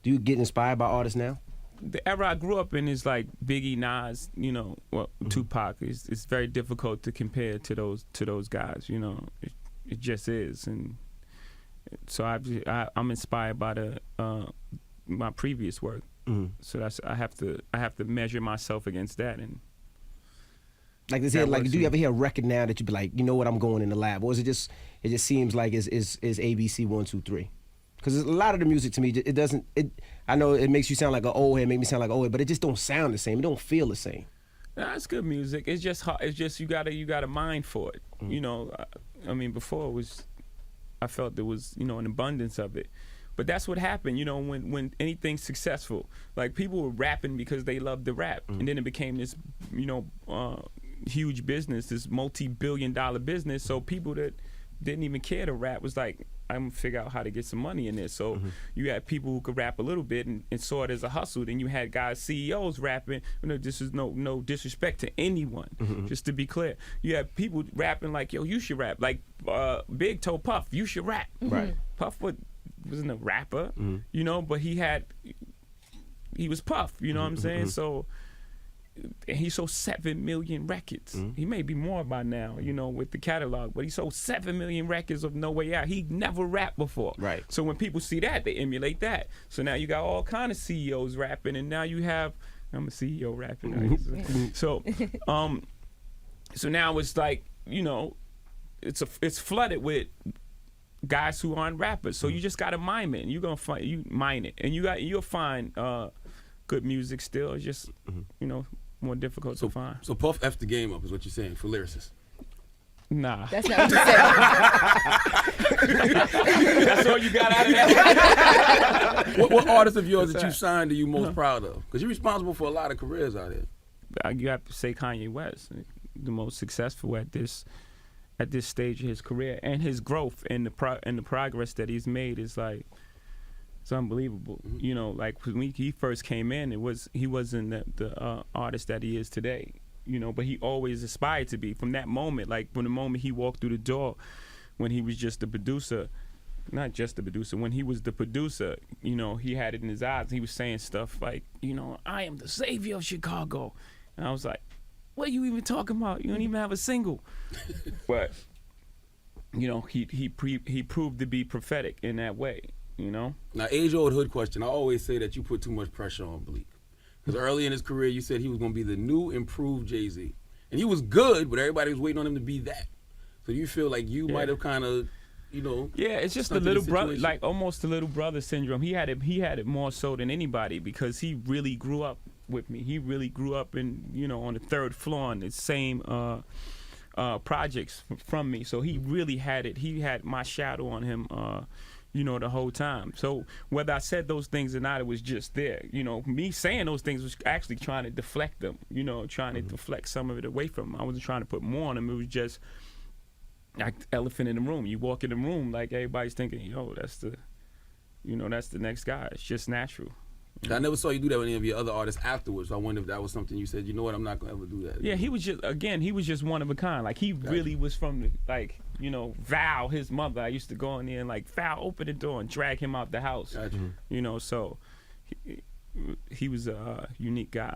do you get inspired by artists now? The era I grew up in is like Biggie, Nas, Tupac. It's very difficult to compare to those guys. It just is, and so I'm inspired by my previous work. So I have to measure myself against that. And like this here, like do you ever hear a record now that you be like, you know what, I'm going in the lab, or is it just seems like is ABC 1 2 3? Because a lot of the music to me, it doesn't. I know it makes you sound like an old head, make me sound like an old head, but it just don't sound the same. It don't feel the same. Nah, it's good music. It's just hard. It's just you gotta mind for it. I mean, before I felt there was an abundance of it, but that's what happened. When anything's successful, like people were rapping because they loved the rap, and then it became this huge business, this multi-billion-dollar business. So people that didn't even care to rap was like, I'm gonna figure out how to get some money in this. So you had people who could rap a little bit and saw it as a hustle. Then you had guys, CEOs rapping. This is no disrespect to anyone, just to be clear. You had people rapping like, yo, you should rap. Like Big told Puff, you should rap. Right. Puff wasn't a rapper, but he was Puff. You know what I'm saying? So. And he sold 7 million records. He may be more by now, with the catalog, but he sold 7 million records of No Way Out. He never rapped before. Right. So when people see that, they emulate that. So now you got all kind of CEOs rapping, and now you have, I'm a CEO rapping. So now it's like, it's flooded with guys who aren't rappers. So you just gotta mime it, and you mine it, and you'll find good music still. It's just more difficult to find. So Puff F'd the game up is what you're saying for lyricists. Nah. That's not what you said. That's all you got out of that? What artists of yours that you signed are you most proud of? Because you're responsible for a lot of careers out here. You have to say Kanye West, the most successful at this stage of his career, and his growth and the progress that he's made is like, it's unbelievable. Like when he first came in, he wasn't the artist that he is today. But he always aspired to be. From that moment, like from the moment he walked through the door, when he was just the producer, not just the producer, when he was the producer, he had it in his eyes. He was saying stuff like, I am the savior of Chicago. And I was like, what are you even talking about? You don't even have a single. But, he proved to be prophetic in that way. Now, age-old hood question. I always say that you put too much pressure on Bleak. Because early in his career, you said he was going to be the new, improved Jay-Z. And he was good, but everybody was waiting on him to be that. So you feel like you might have kind of, Yeah, it's just the little brother, like almost the little brother syndrome. He had it more so than anybody because he really grew up with me. He really grew up on the third floor on the same projects from me. So he really had it. He had my shadow on him. The whole time. So whether I said those things or not, it was just there. Me saying those things was actually trying to deflect them, trying to deflect some of it away from them. I wasn't trying to put more on them. It was just like the elephant in the room. You walk in the room, like everybody's thinking, that's the next guy. It's just natural. I never saw you do that with any of your other artists afterwards. So I wonder if that was something you said, you know what, I'm not going to ever do that. Yeah, he was just one of a kind. Like he really was from Val, his mother. I used to go in there and like, Val, open the door and drag him out the house. Gotcha. So he was a unique guy.